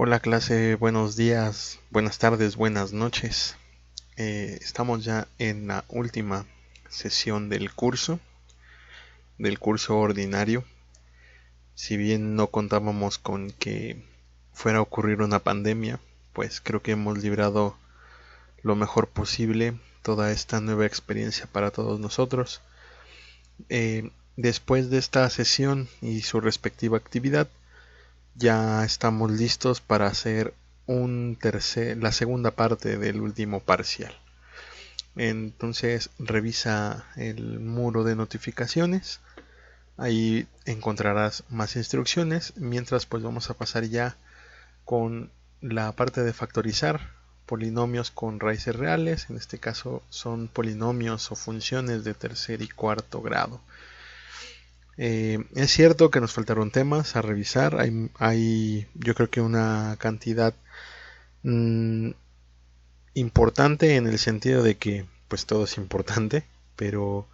Hola clase, buenos días, buenas tardes, buenas noches. Estamos ya en la última sesión del curso ordinario. Si bien no contábamos con que fuera a ocurrir una pandemia, pues creo que hemos librado lo mejor posible toda esta nueva experiencia para todos nosotros. Después de esta sesión y su respectiva actividad, ya estamos listos para hacer la segunda parte del último parcial. Entonces revisa el muro de notificaciones, ahí encontrarás más instrucciones, mientras pues vamos a pasar ya con la parte de factorizar polinomios con raíces reales. En este caso son polinomios o funciones de tercer y cuarto grado. Es cierto que nos faltaron temas a revisar. Hay yo creo que una cantidad mmm, importante, en el sentido de que pues todo es importante, pero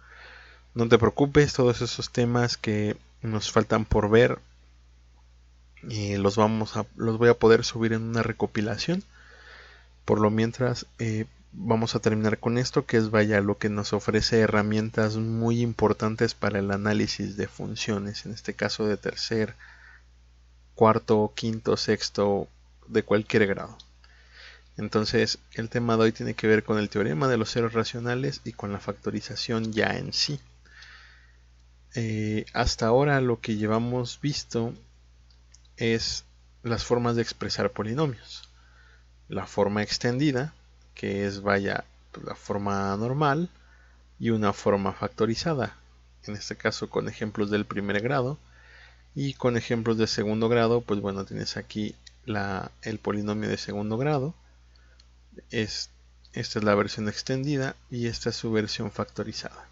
no te preocupes, todos esos temas que nos faltan por ver los voy a poder subir en una recopilación. Por lo mientras vamos a terminar con esto, que es vaya lo que nos ofrece herramientas muy importantes para el análisis de funciones, en este caso de tercer, cuarto, quinto, sexto, de cualquier grado. Entonces el tema de hoy tiene que ver con el teorema de los ceros racionales y con la factorización ya en sí. Hasta ahora lo que llevamos visto es las formas de expresar polinomios. La forma extendida, que es vaya la forma normal, y una forma factorizada, en este caso con ejemplos del primer grado, y con ejemplos de segundo grado, pues bueno, tienes aquí el polinomio de segundo grado. Esta es la versión extendida y esta es su versión factorizada.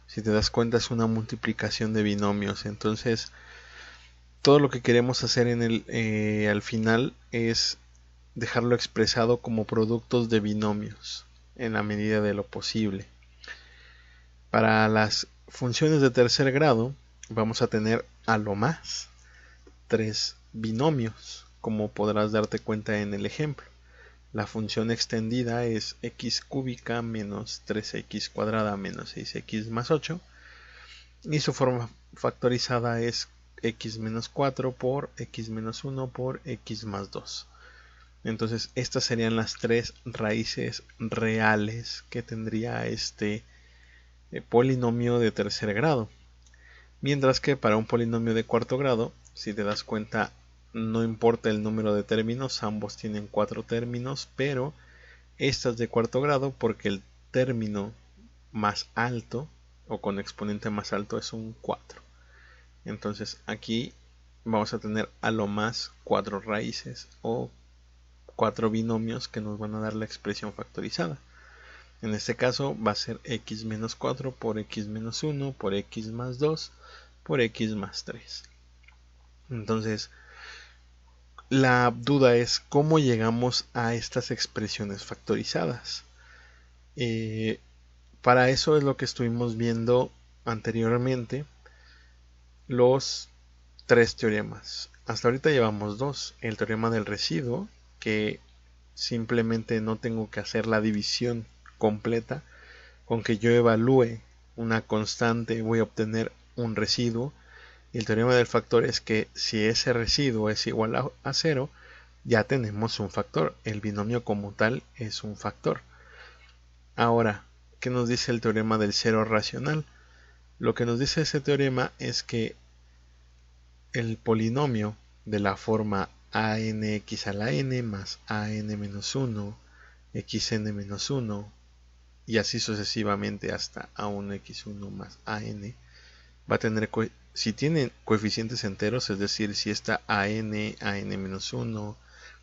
Si te das cuenta, es una multiplicación de binomios. Entonces todo lo que queremos hacer al final es dejarlo expresado como productos de binomios en la medida de lo posible. Para las funciones de tercer grado vamos a tener a lo más 3 binomios, como podrás darte cuenta en el ejemplo. La función extendida es x cúbica menos 3x cuadrada menos 6x más 8, y su forma factorizada es x menos 4 por x menos 1 por x más 2. Entonces estas serían las tres raíces reales que tendría este polinomio de tercer grado. Mientras que para un polinomio de cuarto grado, si te das cuenta, no importa el número de términos, ambos tienen 4 términos, pero esta es de cuarto grado porque el término más alto o con exponente más alto es un 4. Entonces aquí vamos a tener a lo más 4 raíces o 4 binomios que nos van a dar la expresión factorizada. En este caso va a ser x menos 4 por x menos 1 por x más 2 por x más 3. Entonces la duda es cómo llegamos a estas expresiones factorizadas. Para eso es lo que estuvimos viendo anteriormente, los 3 teoremas. Hasta ahorita llevamos 2. El teorema del residuo, que simplemente no tengo que hacer la división completa. Con que yo evalúe una constante voy a obtener un residuo. Y el teorema del factor es que si ese residuo es igual a 0, ya tenemos un factor. El binomio como tal es un factor. Ahora, ¿qué nos dice el teorema del cero racional? Lo que nos dice ese teorema es que el polinomio de la forma anx a la n más an menos 1, xn menos 1, y así sucesivamente hasta a1x1 más an, va a tener, si tiene coeficientes enteros, es decir, si está an-1,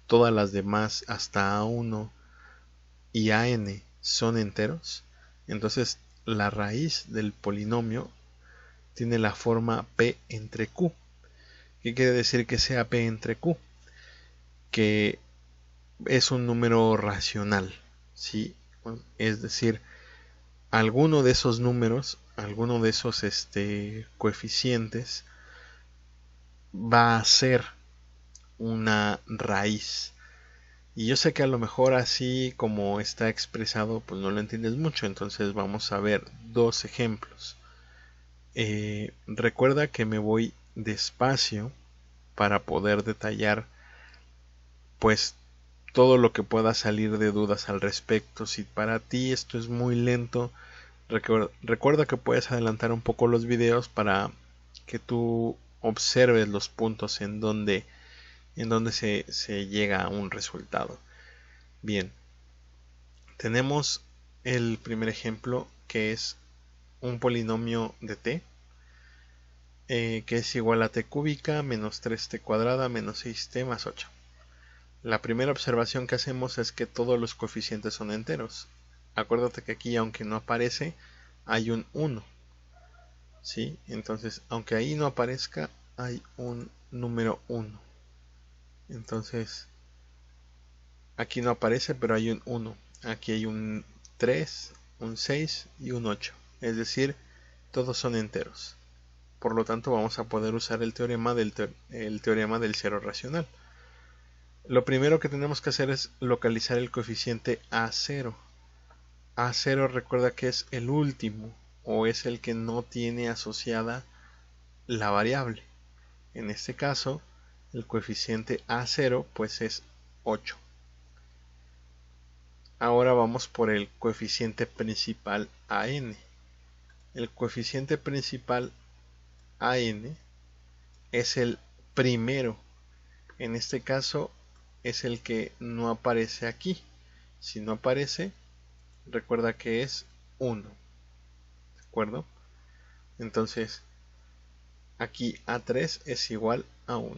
todas las demás hasta a1 y an son enteros, entonces la raíz del polinomio tiene la forma p entre q. ¿Qué quiere decir que sea p entre q? Que es un número racional, ¿sí? Es decir, alguno de esos números, alguno de esos coeficientes va a ser una raíz. Y yo sé que a lo mejor así como está expresado, pues no lo entiendes mucho. Entonces vamos a ver dos ejemplos. Recuerda que me voy despacio para poder detallar pues todo lo que pueda salir de dudas al respecto. Si para ti esto es muy lento, recuerda que puedes adelantar un poco los videos para que tú observes los puntos en donde se llega a un resultado. Bien, tenemos el primer ejemplo, que es un polinomio de t, que es igual a t cúbica menos 3t cuadrada menos 6t más 8. La primera observación que hacemos es que todos los coeficientes son enteros. Acuérdate que aquí, aunque no aparece, hay un 1. ¿Sí? Entonces, aunque ahí no aparezca, hay un número 1. Entonces, aquí no aparece, pero hay un 1. Aquí hay un 3, un 6 y un 8. Es decir, todos son enteros. Por lo tanto, vamos a poder usar el teorema del cero racional. Lo primero que tenemos que hacer es localizar el coeficiente A0. A0 recuerda que es el último o es el que no tiene asociada la variable. En este caso, el coeficiente A0 pues es 8. Ahora vamos por el coeficiente principal AN. El coeficiente principal AN es el primero. En este caso es el que no aparece aquí. Si no aparece, recuerda que es 1. ¿De acuerdo? Entonces, aquí A3 es igual a 1.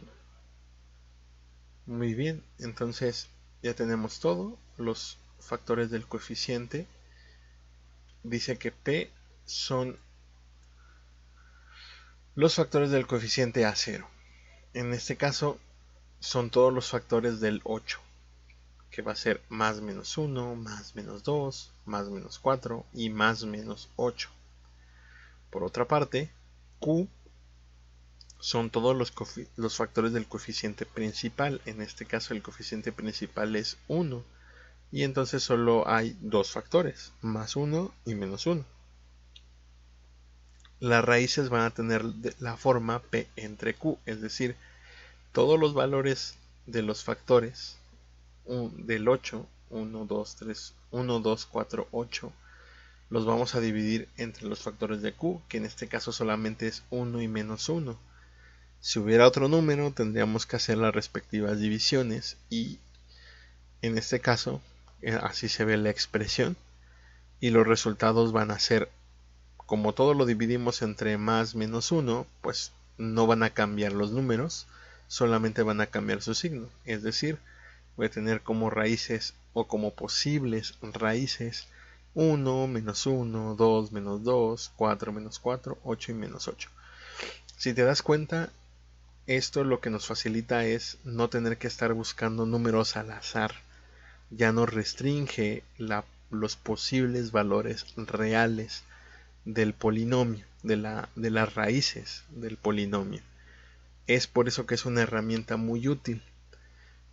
Muy bien, entonces ya tenemos todo. Los factores del coeficiente. Dice que P son los factores del coeficiente A0. En este caso son todos los factores del 8, que va a ser más menos 1, más menos 2, más menos 4 y más menos 8. Por otra parte, Q son todos los factores del coeficiente principal. En este caso el coeficiente principal es 1 y entonces solo hay dos factores, más 1 y menos 1. Las raíces van a tener la forma P entre Q, es decir, todos los valores de los factores del 8, 1, 2, 3, 1, 2, 4, 8, los vamos a dividir entre los factores de Q, que en este caso solamente es 1 y menos 1. Si hubiera otro número, tendríamos que hacer las respectivas divisiones y en este caso, así se ve la expresión y los resultados van a ser, como todo lo dividimos entre más menos 1, pues no van a cambiar los números, solamente van a cambiar su signo. Es decir, voy a tener como raíces o como posibles raíces 1, menos 1, 2, menos 2, 4, menos 4, 8 y menos 8. Si te das cuenta, esto lo que nos facilita es no tener que estar buscando números al azar. Ya nos restringe los posibles valores reales del polinomio, de las raíces del polinomio. Es por eso que es una herramienta muy útil.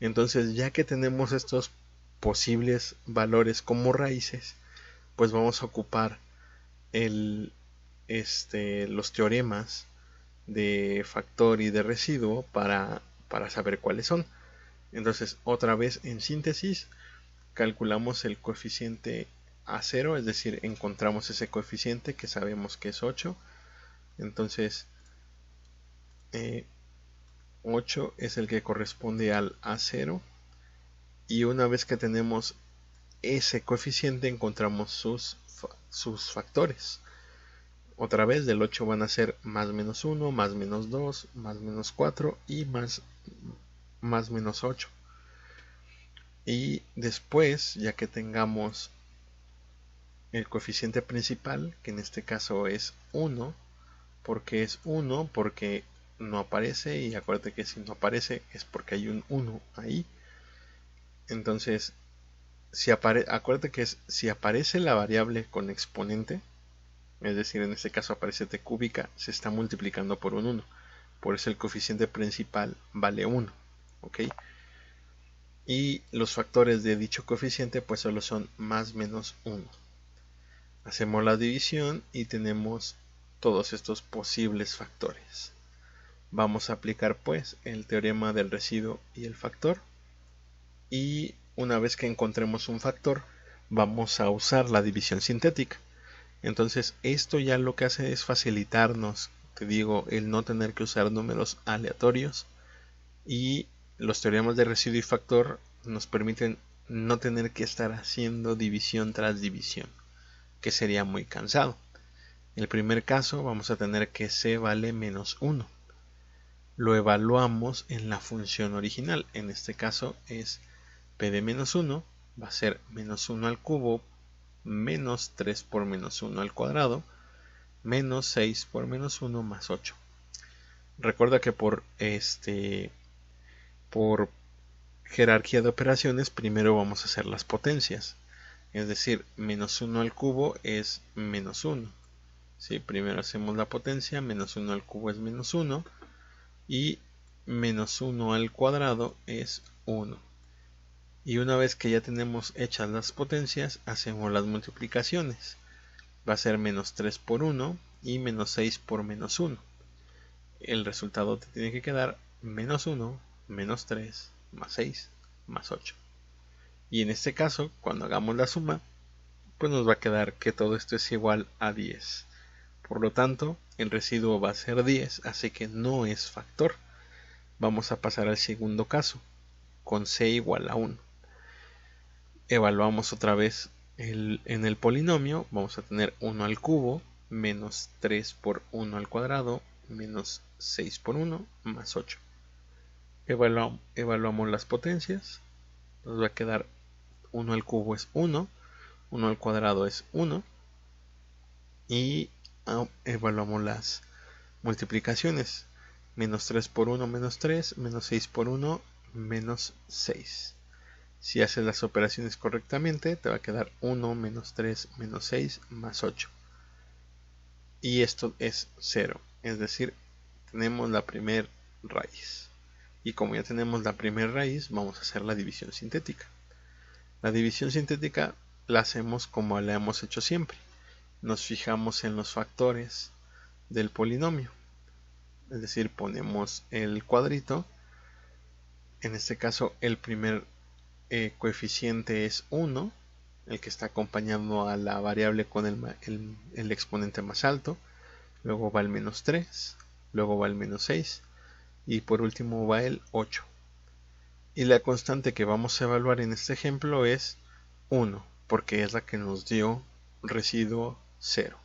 Entonces, ya que tenemos estos posibles valores como raíces, pues vamos a ocupar los teoremas de factor y de residuo para saber cuáles son. Entonces, otra vez en síntesis, calculamos el coeficiente A0, es decir, encontramos ese coeficiente que sabemos que es 8. Entonces, 8 es el que corresponde al A0. Y una vez que tenemos ese coeficiente, encontramos sus factores. Otra vez del 8 van a ser más menos 1, más menos 2, más menos 4 y más menos 8. Y después, ya que tengamos el coeficiente principal, que en este caso es 1, porque es 1, porque no aparece, y acuérdate que si no aparece es porque hay un 1 ahí. Entonces, acuérdate que si aparece la variable con exponente, es decir, en este caso aparece t cúbica, se está multiplicando por un 1. Por eso el coeficiente principal vale 1. ¿ok? Y los factores de dicho coeficiente pues solo son más menos 1. Hacemos la división y tenemos todos estos posibles factores. Vamos a aplicar pues el teorema del residuo y el factor. Y una vez que encontremos un factor, vamos a usar la división sintética. Entonces esto ya lo que hace es facilitarnos, te digo, el no tener que usar números aleatorios, y los teoremas de residuo y factor nos permiten no tener que estar haciendo división tras división, que sería muy cansado. En el primer caso vamos a tener que c vale menos 1. Lo evaluamos en la función original, en este caso es p de menos 1, va a ser menos 1 al cubo menos 3 por menos 1 al cuadrado menos 6 por menos 1 más 8. Recuerda que por jerarquía de operaciones primero vamos a hacer las potencias, es decir, menos 1 al cubo es menos 1. ¿Sí? Primero hacemos la potencia, menos 1 al cubo es menos 1 y menos 1 al cuadrado es 1. Y una vez que ya tenemos hechas las potencias, hacemos las multiplicaciones. Va a ser menos 3 por 1 y menos 6 por menos 1. El resultado te tiene que quedar menos 1, menos 3, más 6, más 8. Y en este caso, cuando hagamos la suma, pues nos va a quedar que todo esto es igual a 10. Por lo tanto, el residuo va a ser 10, así que no es factor. Vamos a pasar al segundo caso, con c igual a 1. Evaluamos otra vez en el polinomio, vamos a tener 1 al cubo, menos 3 por 1 al cuadrado, menos 6 por 1, más 8. Evaluamos las potencias, nos va a quedar 1 al cubo es 1, 1 al cuadrado es 1, y evaluamos las multiplicaciones, menos 3 por 1 menos 3, menos 6 por 1 menos 6. Si haces las operaciones correctamente, te va a quedar 1 menos 3 menos 6 más 8. Y esto es 0, es decir, tenemos la primera raíz. Y como ya tenemos la primera raíz, vamos a hacer la división sintética. La división sintética la hacemos como la hemos hecho siempre. Nos fijamos en los factores del polinomio. Es decir, ponemos el cuadrito. En este caso, el primer coeficiente es 1, el que está acompañando a la variable con el exponente más alto. Luego va el menos 3, luego va el menos 6 y por último va el 8. Y la constante que vamos a evaluar en este ejemplo es 1, porque es la que nos dio residuo 0.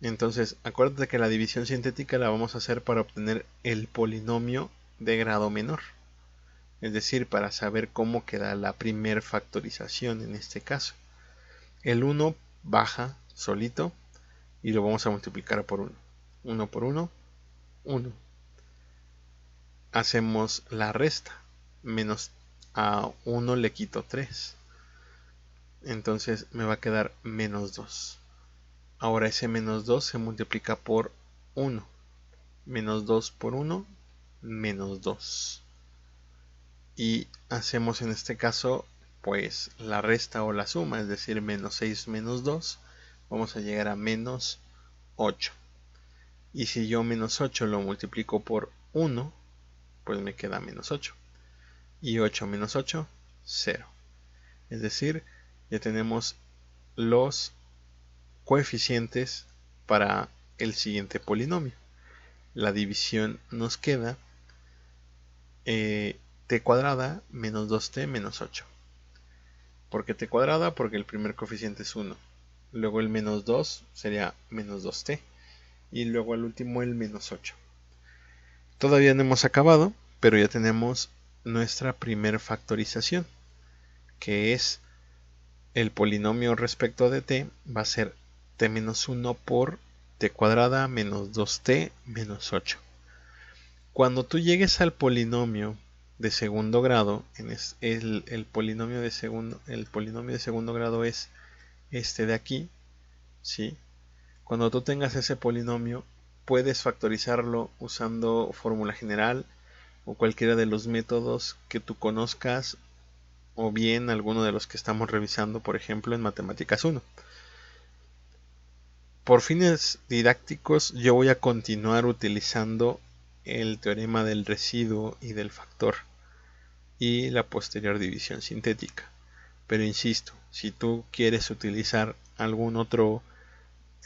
Entonces, acuérdate que la división sintética la vamos a hacer para obtener el polinomio de grado menor. Es decir, para saber cómo queda la primer factorización en este caso. El 1 baja solito y lo vamos a multiplicar por 1. 1 por 1, 1. Hacemos la resta. Menos a 1 le quito 3. Entonces me va a quedar menos 2. Ahora ese menos 2 se multiplica por 1. Menos 2 por 1, menos 2. Y hacemos en este caso pues la resta o la suma, es decir, menos 6 menos 2, vamos a llegar a menos 8. Y si yo menos 8 lo multiplico por 1, pues me queda menos 8. Y 8 menos 8, 0. Es decir, ya tenemos los coeficientes para el siguiente polinomio. La división nos queda t cuadrada menos 2t menos 8. ¿Por qué t cuadrada? Porque el primer coeficiente es 1. Luego el menos 2 sería menos 2t. Y luego al último el menos 8. Todavía no hemos acabado, pero ya tenemos nuestra primer factorización, que es el polinomio respecto de t va a ser t menos 1 por t cuadrada menos 2t menos 8. Cuando tú llegues al polinomio de segundo grado, el polinomio de segundo grado es este de aquí, ¿sí? Cuando tú tengas ese polinomio, puedes factorizarlo usando fórmula general o cualquiera de los métodos que tú conozcas, o bien alguno de los que estamos revisando, por ejemplo, en Matemáticas 1. Por fines didácticos, yo voy a continuar utilizando el teorema del residuo y del factor y la posterior división sintética. Pero insisto, si tú quieres utilizar algún otro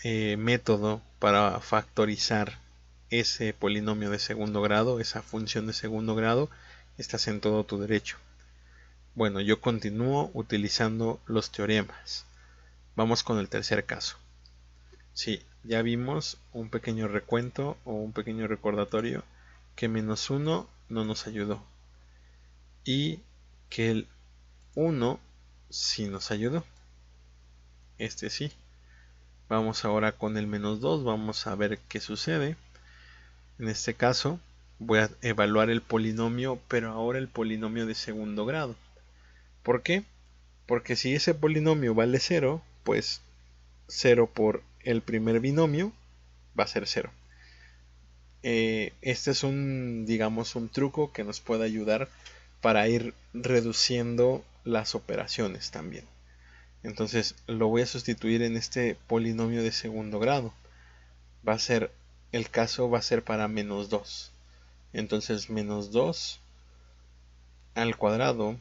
método para factorizar ese polinomio de segundo grado, esa función de segundo grado, estás en todo tu derecho. Bueno, yo continúo utilizando los teoremas. Vamos con el tercer caso. Sí, ya vimos un pequeño recuento o un pequeño recordatorio que -1 no nos ayudó y que el 1 sí nos ayudó. Este sí. Vamos ahora con el -2, vamos a ver qué sucede. En este caso voy a evaluar el polinomio, pero ahora el polinomio de segundo grado. ¿Por qué? Porque si ese polinomio vale 0, pues 0 por el primer binomio va a ser 0. Este es digamos, un truco que nos puede ayudar para ir reduciendo las operaciones también. Entonces lo voy a sustituir en este polinomio de segundo grado. El caso va a ser para -2. Entonces -2 al cuadrado,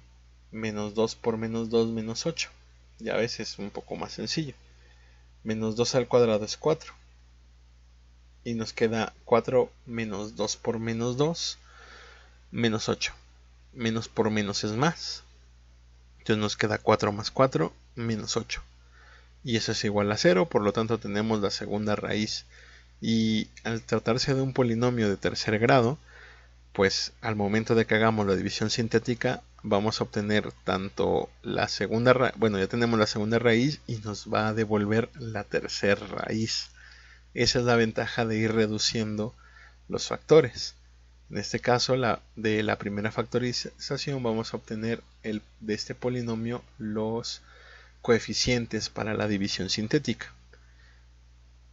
-2 por -2, -8. Ya ves, es un poco más sencillo. -2 al cuadrado es 4. Y nos queda 4 menos 2 por -2, -8. Menos por menos es más. Entonces nos queda 4 más 4, -8. Y eso es igual a 0, por lo tanto tenemos la segunda raíz. Y al tratarse de un polinomio de tercer grado, pues al momento de que hagamos la división sintética, vamos a obtener tanto la segunda raíz, bueno, ya tenemos la segunda raíz y nos va a devolver la tercera raíz. Esa es la ventaja de ir reduciendo los factores. En este caso, de la primera factorización, vamos a obtener de este polinomio los coeficientes para la división sintética.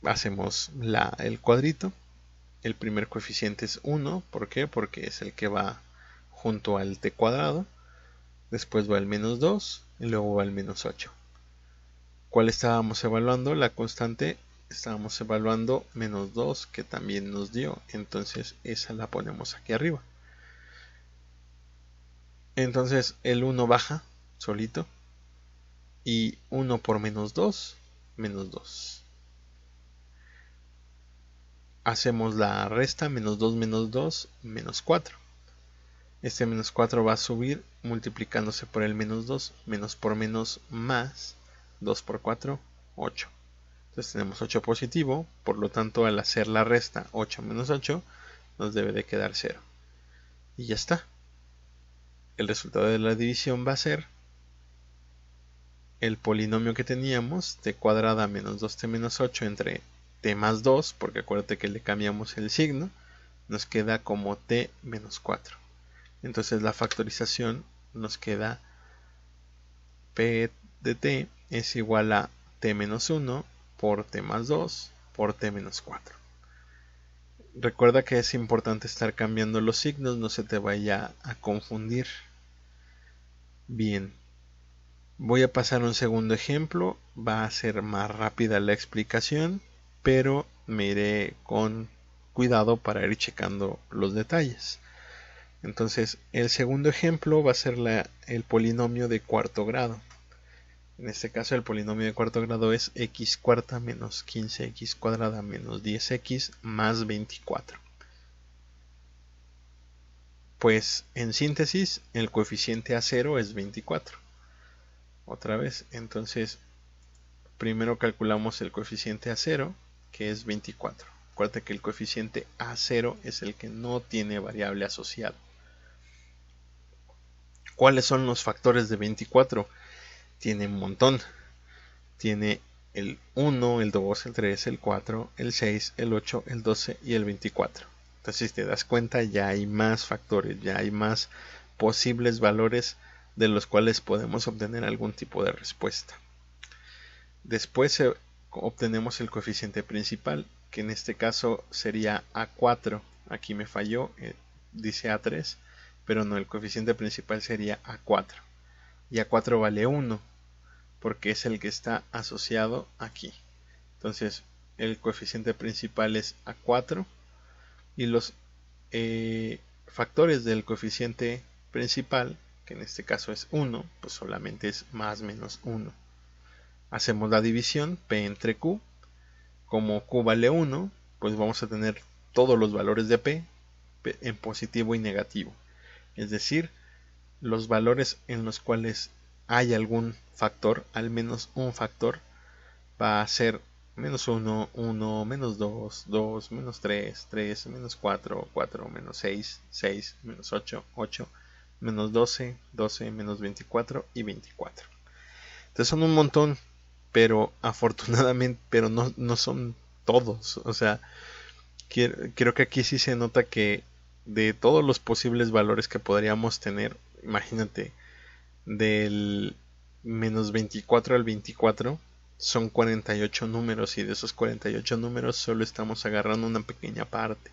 Hacemos el cuadrito. El primer coeficiente es 1. ¿Por qué? Porque es el que va junto al t cuadrado. Después va el -2 y luego va el -8. ¿Cuál estábamos evaluando? La constante. Estábamos evaluando -2, que también nos dio. Entonces esa la ponemos aquí arriba. Entonces el 1 baja solito. Y 1 por -2, -2. Hacemos la resta, -2 menos 2, -4. Este -4 va a subir multiplicándose por el -2, menos por menos más, 2 por 4, 8. Entonces tenemos 8 positivo, por lo tanto al hacer la resta 8 menos 8 nos debe de quedar 0. Y ya está. El resultado de la división va a ser el polinomio que teníamos, t cuadrada menos 2t menos 8 entre t más 2, porque acuérdate que le cambiamos el signo, nos queda como t menos 4. Entonces la factorización nos queda p de t es igual a t menos 1 por t más 2 por t menos 4. Recuerda que es importante estar cambiando los signos, no se te vaya a confundir. Bien, voy a pasar un segundo ejemplo, va a ser más rápida la explicación, pero me iré con cuidado para ir checando los detalles. Entonces, el segundo ejemplo va a ser el polinomio de cuarto grado. En este caso, el polinomio de cuarto grado es x cuarta menos 15x cuadrada menos 10x más 24. Pues, en síntesis, el coeficiente a 0 es 24. Otra vez, entonces, primero calculamos el coeficiente a 0, que es 24. Acuérdate que el coeficiente a 0 es el que no tiene variable asociada. ¿Cuáles son los factores de 24? Tiene un montón. Tiene el 1, el 2, el 3, el 4, el 6, el 8, el 12 y el 24. Entonces, si te das cuenta, ya hay más factores, ya hay más posibles valores de los cuales podemos obtener algún tipo de respuesta. Después obtenemos el coeficiente principal, que en este caso sería A4. Aquí me falló. dice A3, pero no, el coeficiente principal sería A4. Y A4 vale 1, porque es el que está asociado aquí. Entonces, el coeficiente principal es A4 y los factores del coeficiente principal, que en este caso es 1, pues solamente es más menos 1. Hacemos la división P entre Q. Como Q vale 1, pues vamos a tener todos los valores de P en positivo y negativo. Es decir, los valores en los cuales hay algún factor, al menos un factor, va a ser menos 1, 1, menos 2, 2, menos 3, 3, menos 4, 4, menos 6, 6, menos 8, 8, menos 12, 12, menos 24 y 24. Entonces son un montón, pero afortunadamente, pero no son todos. O sea, creo que aquí sí se nota que de todos los posibles valores que podríamos tener, imagínate, del menos 24 al 24 son 48 números, y de esos 48 números solo estamos agarrando una pequeña parte.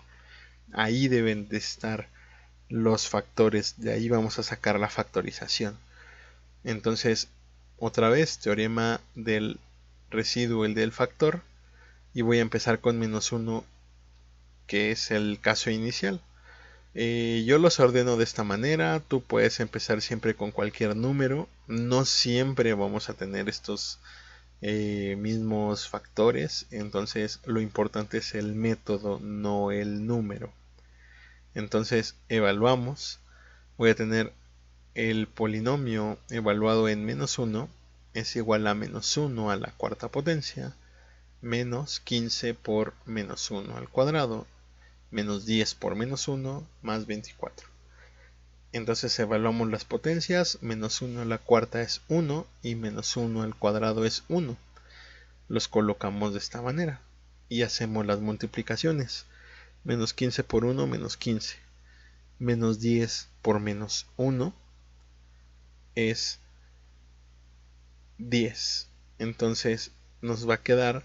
Ahí deben de estar los factores, de ahí vamos a sacar la factorización. Entonces, otra vez, teorema del residuo, el del factor, y voy a empezar con menos 1, que es el caso inicial. Yo los ordeno de esta manera. Tú puedes empezar siempre con cualquier número. No siempre vamos a tener estos mismos factores, entonces lo importante es el método, no el número. Entonces evaluamos. Voy a tener el polinomio evaluado en menos 1 es igual a menos 1 a la cuarta potencia menos 15 por menos 1 al cuadrado menos 10 por menos 1 más 24. Entonces evaluamos las potencias. Menos 1 a la cuarta es 1 y menos 1 al cuadrado es 1. Los colocamos de esta manera y hacemos las multiplicaciones. Menos 15 por 1, menos 15. Menos 10 por menos 1 es 10. Entonces nos va a quedar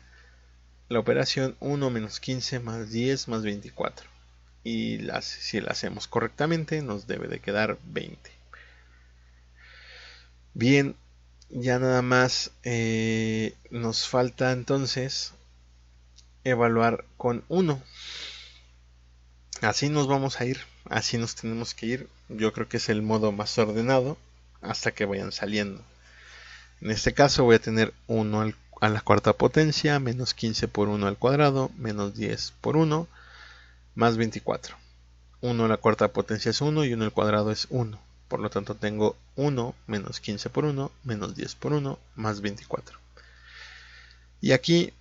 la operación 1 menos 15 más 10 más 24. Y si la hacemos correctamente nos debe de quedar 20. Bien, ya nada más nos falta entonces evaluar con 1. Así nos vamos a ir, así nos tenemos que ir. Yo creo que es el modo más ordenado hasta que vayan saliendo. En este caso voy a tener 1 a la cuarta potencia, menos 15 por 1 al cuadrado, menos 10 por 1, más 24. 1 a la cuarta potencia es 1 y 1 al cuadrado es 1. Por lo tanto tengo 1 menos 15 por 1, menos 10 por 1, más 24. Y aquí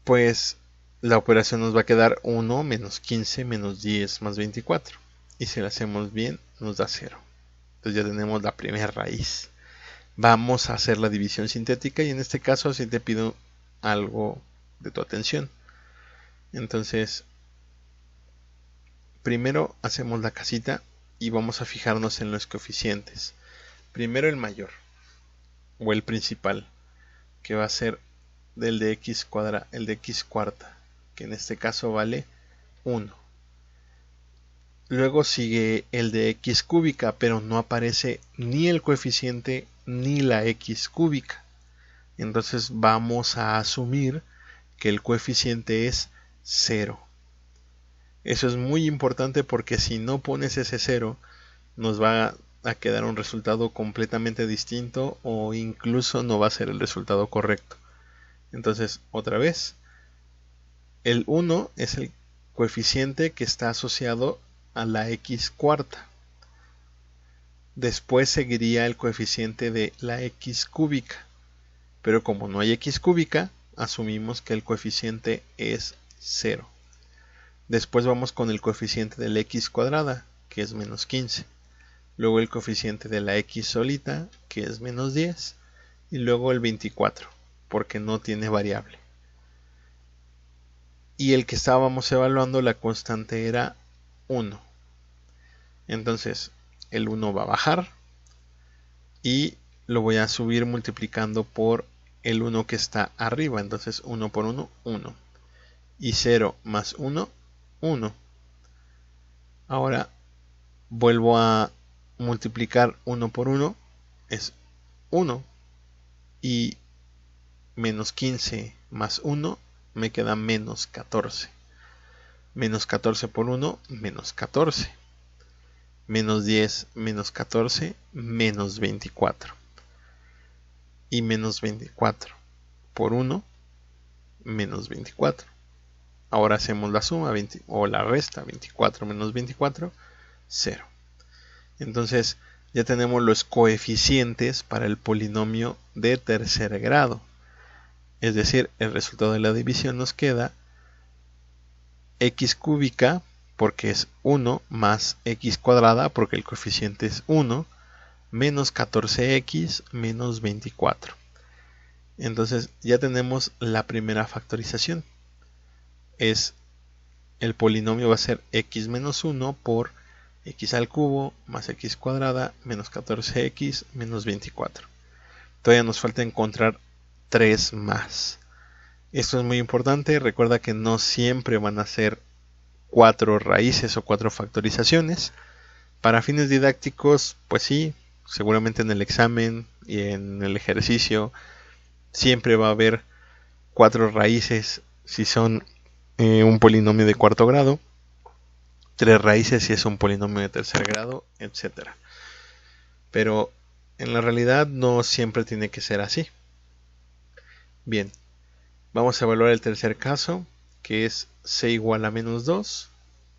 pues la operación nos va a quedar 1 menos 15 menos 10 más 24. Y si lo hacemos bien nos da 0. Entonces ya tenemos la primera raíz. Vamos a hacer la división sintética y en este caso sí te pido algo de tu atención. Entonces, primero hacemos la casita y vamos a fijarnos en los coeficientes. Primero el mayor o el principal, que va a ser del de x cuadrada, el de x cuarta, que en este caso vale 1. Luego sigue el de x cúbica, pero no aparece ni el coeficiente ni la x cúbica. Entonces vamos a asumir que el coeficiente es 0. Eso es muy importante porque si no pones ese 0, nos va a quedar un resultado completamente distinto o incluso no va a ser el resultado correcto. Entonces, otra vez, el 1 es el coeficiente que está asociado a la x cuarta. Después seguiría el coeficiente de la x cúbica. Pero como no hay x cúbica, asumimos que el coeficiente es 0. Después vamos con el coeficiente de la x cuadrada, que es menos 15. Luego el coeficiente de la x solita, que es menos 10. Y luego el 24, porque no tiene variable. Y el que estábamos evaluando, la constante era 1. Entonces, el 1 va a bajar y lo voy a subir multiplicando por el 1 que está arriba. Entonces 1 por 1, 1. Y 0 más 1, 1. Ahora Vuelvo a multiplicar 1 por 1, es 1, y menos 15 más 1 me queda menos 14. Menos 14 por 1, menos 14. Menos 10, menos 14, menos 24. Y menos 24 por 1, menos 24. Ahora hacemos la suma o la resta, 24 menos 24, 0. Entonces ya tenemos los coeficientes para el polinomio de tercer grado. Es decir, el resultado de la división nos queda x cúbica, porque es 1, más x cuadrada, porque el coeficiente es 1, menos 14x menos 24. Entonces ya tenemos la primera factorización. El polinomio va a ser x menos 1 por x al cubo más x cuadrada menos 14x menos 24. Todavía nos falta encontrar 3 más. Esto es muy importante. Recuerda que no siempre van a ser 4 raíces o 4 factorizaciones. Para fines didácticos, pues sí, seguramente en el examen y en el ejercicio siempre va a haber 4 raíces si son un polinomio de cuarto grado, 3 raíces si es un polinomio de tercer grado, etc. Pero en la realidad no siempre tiene que ser así. Bien, vamos a evaluar el tercer caso, que es c igual a menos 2.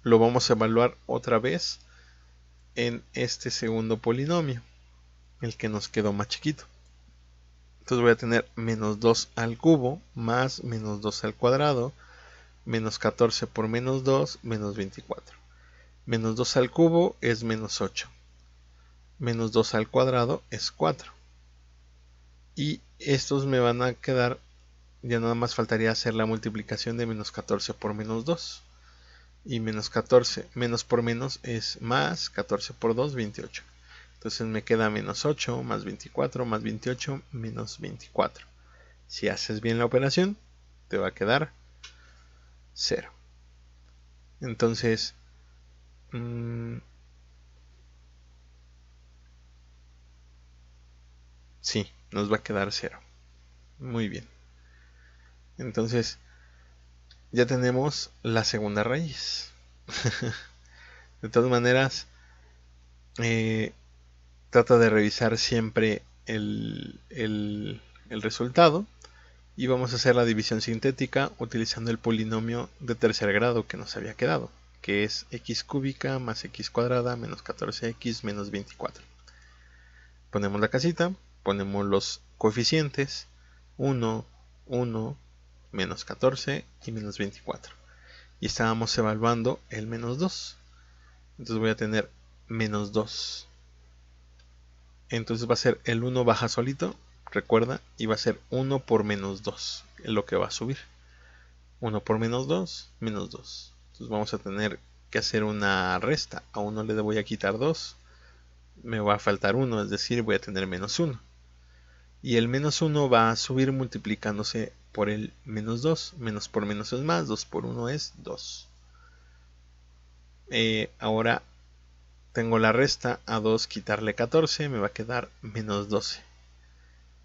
Lo vamos a evaluar otra vez en este segundo polinomio, el que nos quedó más chiquito. Entonces voy a tener menos 2 al cubo más menos 2 al cuadrado, menos 14 por menos 2, menos 24. Menos 2 al cubo es menos 8. Menos 2 al cuadrado es 4. Y estos me van a quedar, ya nada más faltaría hacer la multiplicación de menos 14 por menos 2. Y menos 14, menos por menos es más, 14 por 2, 28. Entonces me queda menos 8 más 24 más 28 menos 24. Si haces bien la operación, te va a quedar 0. Entonces, sí, nos va a quedar 0. Muy bien. Entonces, ya tenemos la segunda raíz. De todas maneras, trata de revisar siempre el resultado. Y vamos a hacer la división sintética utilizando el polinomio de tercer grado que nos había quedado, que es x cúbica más x cuadrada menos 14x menos 24. Ponemos la casita, ponemos los coeficientes 1, 1, menos 14 y menos 24. Y estábamos evaluando el menos 2. Entonces voy a tener menos 2. Entonces va a ser el 1 baja solito, recuerda, y va a ser 1 por menos 2, es lo que va a subir. 1 por menos 2, menos 2. Entonces vamos a tener que hacer una resta. A 1 le voy a quitar 2. Me va a faltar 1, es decir, voy a tener menos 1. Y el menos 1 va a subir multiplicándose por el menos 2. Menos por menos es más, 2 por 1 es 2. Ahora tengo la resta, a 2 quitarle 14, me va a quedar menos 12.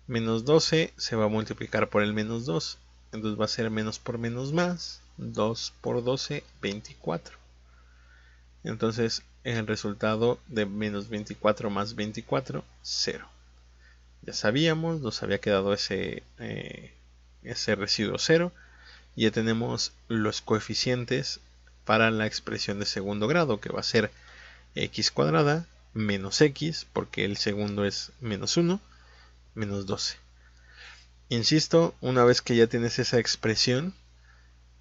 Menos 12 se va a multiplicar por el menos 2. Entonces va a ser menos por menos más, 2 por 12, 24. Entonces el resultado de menos 24 más 24, 0. Ya sabíamos, nos había quedado ese residuo 0. Y ya tenemos los coeficientes para la expresión de segundo grado, que va a ser x cuadrada menos x, porque el segundo es menos 1, menos 12. Insisto, una vez que ya tienes esa expresión,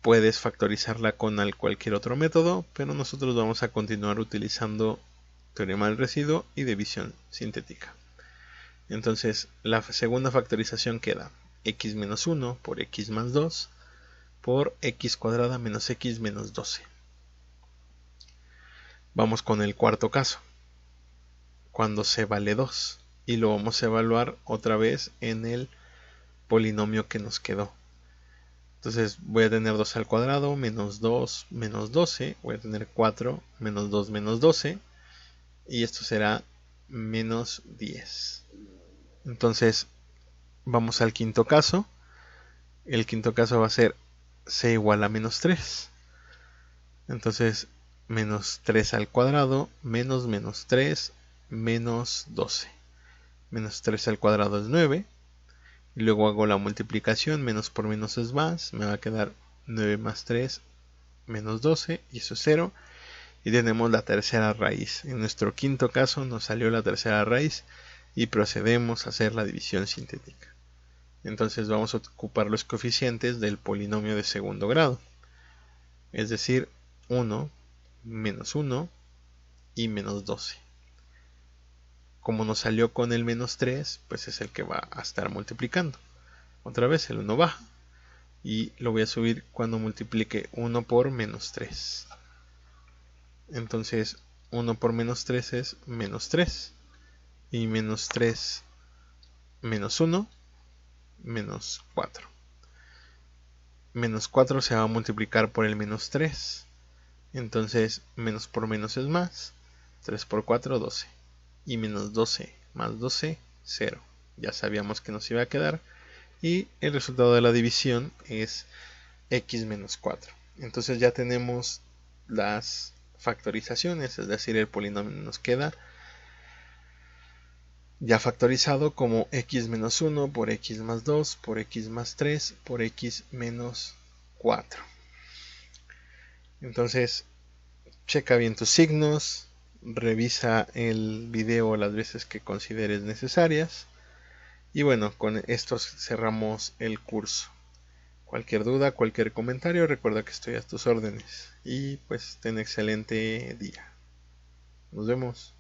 puedes factorizarla con cualquier otro método, pero nosotros vamos a continuar utilizando teorema del residuo y división sintética. Entonces, la segunda factorización queda x menos 1 por x más 2 por x cuadrada menos x menos 12. Vamos con el cuarto caso, cuando c vale 2, y lo vamos a evaluar otra vez en el polinomio que nos quedó. Entonces voy a tener 2 al cuadrado menos 2 menos 12, voy a tener 4 menos 2 menos 12, y esto será menos 10. Entonces vamos al quinto caso. El quinto caso va a ser c igual a menos 3. Entonces menos 3 al cuadrado menos menos 3 menos 12. Menos 3 al cuadrado es 9. Y luego hago la multiplicación, menos por menos es más, me va a quedar 9 más 3 menos 12 y eso es 0. Y tenemos la tercera raíz. En nuestro quinto caso nos salió la tercera raíz y procedemos a hacer la división sintética. Entonces vamos a ocupar los coeficientes del polinomio de segundo grado, es decir, 1, menos 1 y menos 12. Como nos salió con el menos 3, pues es el que va a estar multiplicando. Otra vez el 1 baja y lo voy a subir cuando multiplique 1 por menos 3. Entonces 1 por menos 3 es menos 3 y menos 3 menos 1 menos 4. Menos 4 se va a multiplicar por el menos 3. Entonces menos por menos es más. 3 por 4, 12. Y menos 12 más 12, 0. Ya sabíamos que nos iba a quedar. Y el resultado de la división es x menos 4. Entonces ya tenemos las factorizaciones, es decir, el polinomio nos queda ya factorizado como x menos 1 por x más 2 por x más 3 por x menos 4. Entonces, checa bien tus signos, revisa el video las veces que consideres necesarias. Y bueno, con esto cerramos el curso. Cualquier duda, cualquier comentario, recuerda que estoy a tus órdenes. Y pues ten excelente día. Nos vemos.